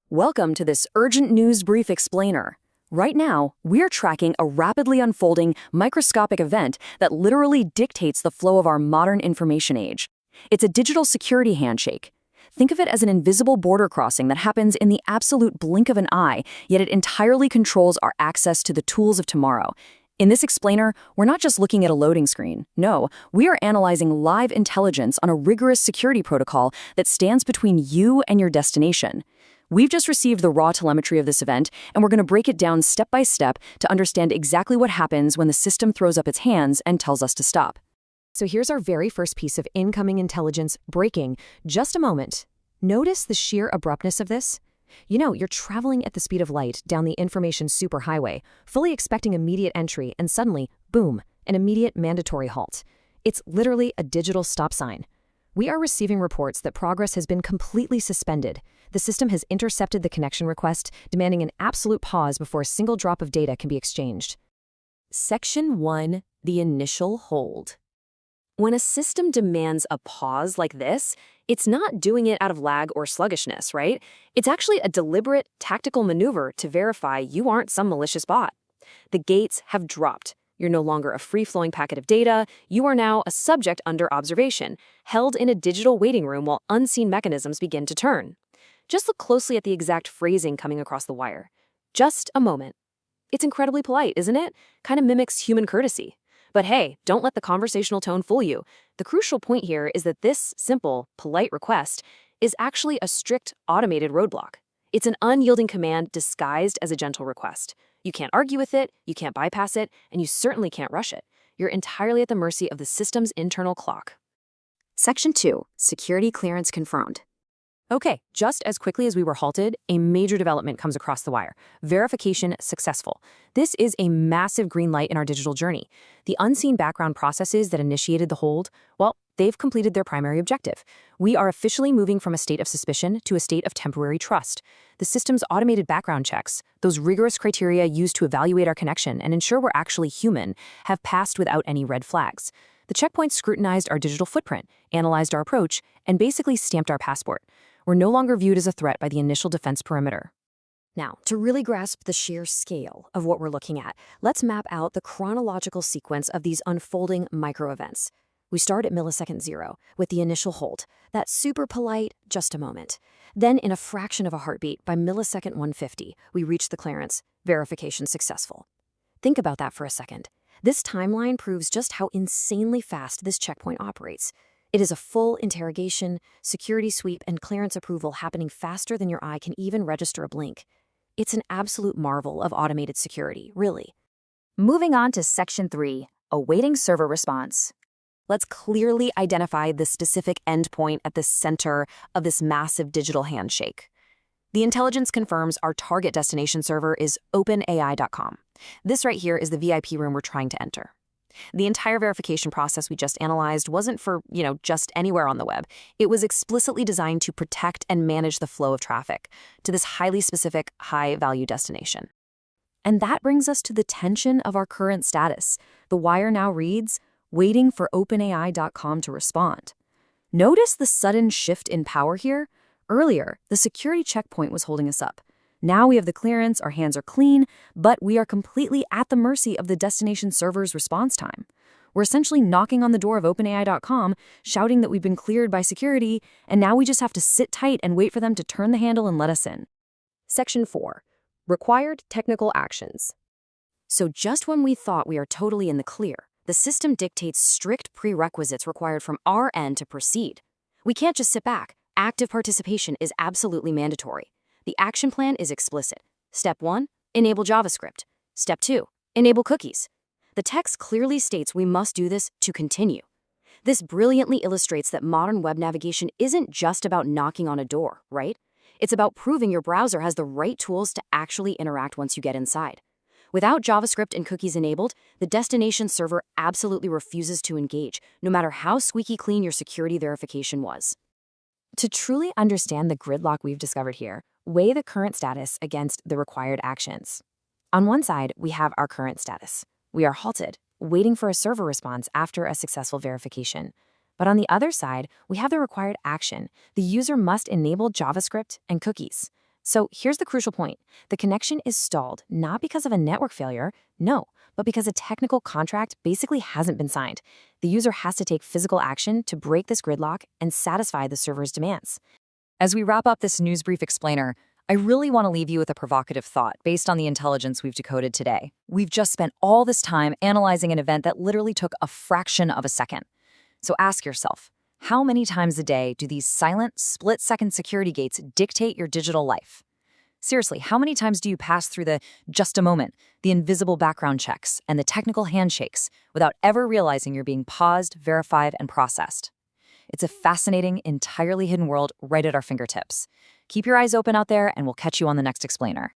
Welcome to this urgent news brief explainer. Right now, we're tracking a rapidly unfolding microscopic event that literally dictates the flow of our modern information age. It's a digital security handshake. Think of it as an invisible border crossing that happens in the absolute blink of an eye, yet it entirely controls our access to the tools of tomorrow. In this explainer, we're not just looking at a loading screen. No, we are analyzing live intelligence on a rigorous security protocol that stands between you and your destination. We've just received the raw telemetry of this event, and we're going to break it down step by step to understand exactly what happens when the system throws up its hands and tells us to stop. So here's our very first piece of incoming intelligence breaking. Just a moment. Notice the sheer abruptness of this? You're traveling at the speed of light down the information superhighway, fully expecting immediate entry, and suddenly, boom, an immediate mandatory halt. It's literally a digital stop sign. We are receiving reports that progress has been completely suspended. The system has intercepted the connection request, demanding an absolute pause before a single drop of data can be exchanged. Section 1. The initial hold. When a system demands a pause like this, it's not doing it out of lag or sluggishness, right? It's actually a deliberate, tactical maneuver to verify you aren't some malicious bot. The gates have dropped. You're no longer a free-flowing packet of data. You are now a subject under observation, held in a digital waiting room while unseen mechanisms begin to turn. Just look closely at the exact phrasing coming across the wire. Just a moment. It's incredibly polite, isn't it? Kind of mimics human courtesy. But hey, don't let the conversational tone fool you. The crucial point here is that this simple, polite request is actually a strict, automated roadblock. It's an unyielding command disguised as a gentle request. You can't argue with it, you can't bypass it, and you certainly can't rush it. You're entirely at the mercy of the system's internal clock. Section 2. Security clearance confirmed. Okay, just as quickly as we were halted, a major development comes across the wire. Verification successful. This is a massive green light in our digital journey. The unseen background processes that initiated the hold, well, they've completed their primary objective. We are officially moving from a state of suspicion to a state of temporary trust. The system's automated background checks, those rigorous criteria used to evaluate our connection and ensure we're actually human, have passed without any red flags. The checkpoints scrutinized our digital footprint, analyzed our approach, and basically stamped our passport. We're no longer viewed as a threat by the initial defense perimeter. Now, to really grasp the sheer scale of what we're looking at, let's map out the chronological sequence of these unfolding micro-events. We start at millisecond 0 with the initial hold, that super polite, just a moment. Then, in a fraction of a heartbeat, by millisecond 150, we reach the clearance, verification successful. Think about that for a second. This timeline proves just how insanely fast this checkpoint operates. It is a full interrogation, security sweep, and clearance approval happening faster than your eye can even register a blink. It's an absolute marvel of automated security, really. Moving on to Section 3, awaiting server response. Let's clearly identify the specific endpoint at the center of this massive digital handshake. The intelligence confirms our target destination server is OpenAI.com. This right here is the VIP room we're trying to enter. The entire verification process we just analyzed wasn't for, just anywhere on the web. It was explicitly designed to protect and manage the flow of traffic to this highly specific, high-value destination. And that brings us to the tension of our current status. The wire now reads, waiting for OpenAI.com to respond. Notice the sudden shift in power here? Earlier, the security checkpoint was holding us up. Now we have the clearance, our hands are clean, but we are completely at the mercy of the destination server's response time. We're essentially knocking on the door of OpenAI.com, shouting that we've been cleared by security, and now we just have to sit tight and wait for them to turn the handle and let us in. Section 4. Required technical actions. So just when we thought we are totally in the clear, the system dictates strict prerequisites required from our end to proceed. We can't just sit back. Active participation is absolutely mandatory. The action plan is explicit. Step 1, enable JavaScript. Step 2, enable cookies. The text clearly states we must do this to continue. This brilliantly illustrates that modern web navigation isn't just about knocking on a door, right? It's about proving your browser has the right tools to actually interact once you get inside. Without JavaScript and cookies enabled, the destination server absolutely refuses to engage, no matter how squeaky clean your security verification was. To truly understand the gridlock we've discovered here, weigh the current status against the required actions. On one side, we have our current status. We are halted, waiting for a server response after a successful verification. But on the other side, we have the required action. The user must enable JavaScript and cookies. So here's the crucial point. The connection is stalled, not because of a network failure, no, but because a technical contract basically hasn't been signed. The user has to take physical action to break this gridlock and satisfy the server's demands. As we wrap up this news brief explainer, I really want to leave you with a provocative thought based on the intelligence we've decoded today. We've just spent all this time analyzing an event that literally took a fraction of a second. So ask yourself, how many times a day do these silent, split-second security gates dictate your digital life? Seriously, how many times do you pass through the just a moment, the invisible background checks, and the technical handshakes without ever realizing you're being paused, verified, and processed? It's a fascinating, entirely hidden world right at our fingertips. Keep your eyes open out there, and we'll catch you on the next explainer.